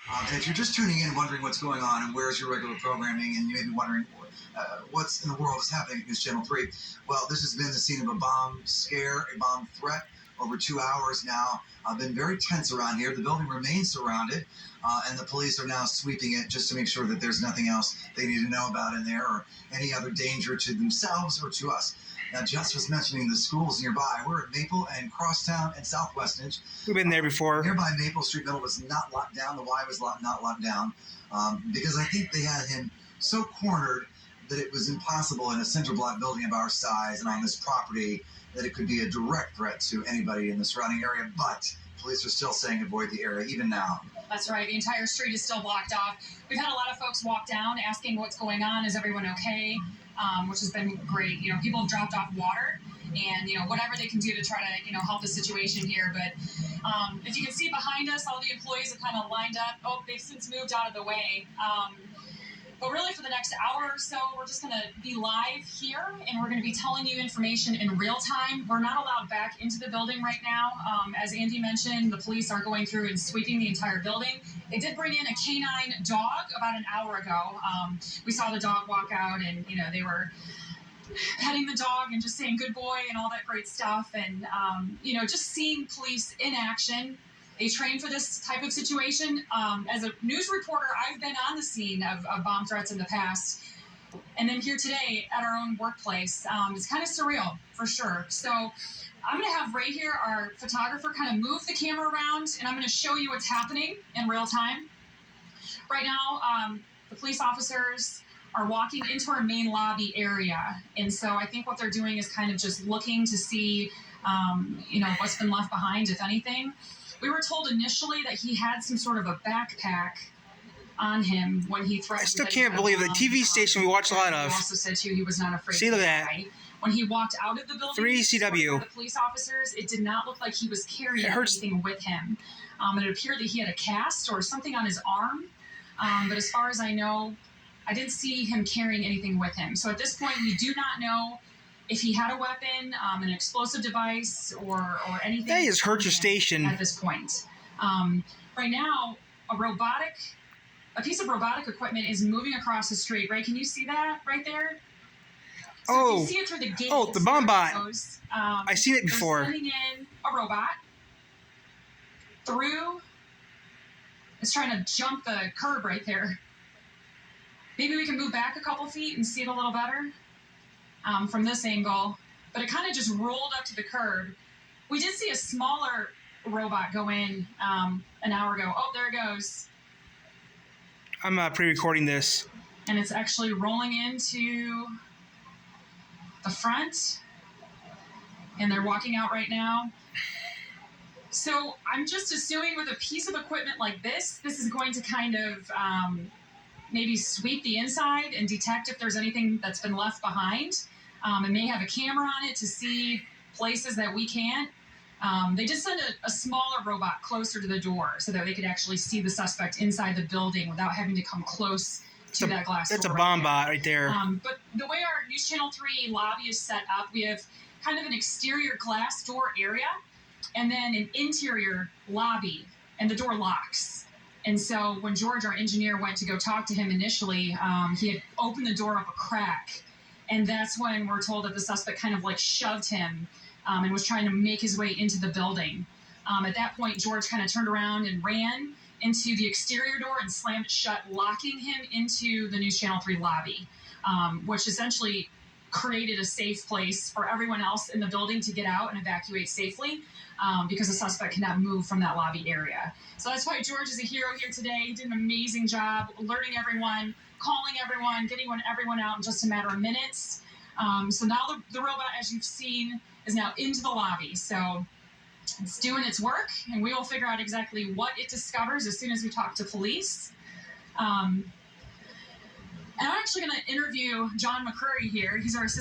And if you're just tuning in, wondering what's going on and where's your regular programming, and you may be wondering what's in the world is happening at News Channel 3, well, this has been the scene of a bomb scare, a bomb threat over 2 hours now. Been very tense around here. The building remains surrounded, and the police are now sweeping it just to make sure that there's nothing else they need to know about in there or any other danger to themselves or to us. Now, Jess was mentioning the schools nearby. We're at Maple and Crosstown and South Westage. We've been there before. Nearby Maple Street Middle was not locked down. The Y was not locked down because I think they had him so cornered that it was impossible in a cinder block building of our size and on this property that it could be a direct threat to anybody in the surrounding area. But police are still saying avoid the area even now. That's right. The entire street is still blocked off. We've had a lot of folks walk down asking what's going on. Is everyone okay? Which has been great. You know, people have dropped off water and, you know, whatever they can do to try to, you know, help the situation here. But if you can see behind us, all the employees have kind of lined up. Oh, they've since moved out of the way. But really for the next hour or so, we're just going to be live here, and we're going to be telling you information in real time. We're not allowed back into the building right now. As Andy mentioned, the police are going through and sweeping the entire building. They did bring in a canine dog about an hour ago. We saw the dog walk out, and, you know, they were petting the dog and just saying good boy and all that great stuff. And, you know, just seeing police in action. They train for this type of situation. As a news reporter, I've been on the scene of bomb threats in the past. And then here today at our own workplace. It's kind of surreal, for sure. So I'm going to have Ray here, our photographer, kind of move the camera around, and I'm going to show you what's happening in real time. Right now, the police officers are walking into our main lobby area. And so I think what they're doing is kind of just looking to see, you know, what's been left behind, if anything. We were told initially that he had some sort of a backpack on him when he threatened. I still can't believe the TV station we watch a lot of. He also said too he was not afraid. See, look at that. When he walked out of the building, 3CW. The police officers, it did not look like he was carrying anything with him. It appeared that he had a cast or something on his arm. But as far as I know, I didn't see him carrying anything with him. So at this point, we do not know if he had a weapon, an explosive device, or anything. That has hurt your station. At this point. Right now, a piece of robotic equipment is moving across the street. Ray, can you see that right there? So you see it through the gate. Oh, the bomb bot. I've seen it before. They're sending in a robot through. It's trying to jump the curb right there. Maybe we can move back a couple feet and see it a little better. From this angle, but it kind of just rolled up to the curb. We did see a smaller robot go in an hour ago. Oh, there it goes. I'm pre-recording this. And it's actually rolling into the front, and they're walking out right now. So I'm just assuming with a piece of equipment like this is going to kind of maybe sweep the inside and detect if there's anything that's been left behind. It may have a camera on it to see places that we can't. They just sent a smaller robot closer to the door so that they could actually see the suspect inside the building without having to come close to that glass door. That's a bomb bot right there. But the way our News Channel 3 lobby is set up, we have kind of an exterior glass door area and then an interior lobby, and the door locks. And so when George, our engineer, went to go talk to him initially, he had opened the door up a crack. And that's when we're told that the suspect kind of like shoved him and was trying to make his way into the building. At that point, George kind of turned around and ran into the exterior door and slammed it shut, locking him into the News Channel 3 lobby, which essentially created a safe place for everyone else in the building to get out and evacuate safely because the suspect cannot move from that lobby area. So that's why George is a hero here today. He did an amazing job alerting everyone, calling everyone, getting everyone out in just a matter of minutes. So now the robot, as you've seen, is now into the lobby. So it's doing its work, and we will figure out exactly what it discovers as soon as we talk to police. And I'm actually going to interview John McCurry here. He's our assistant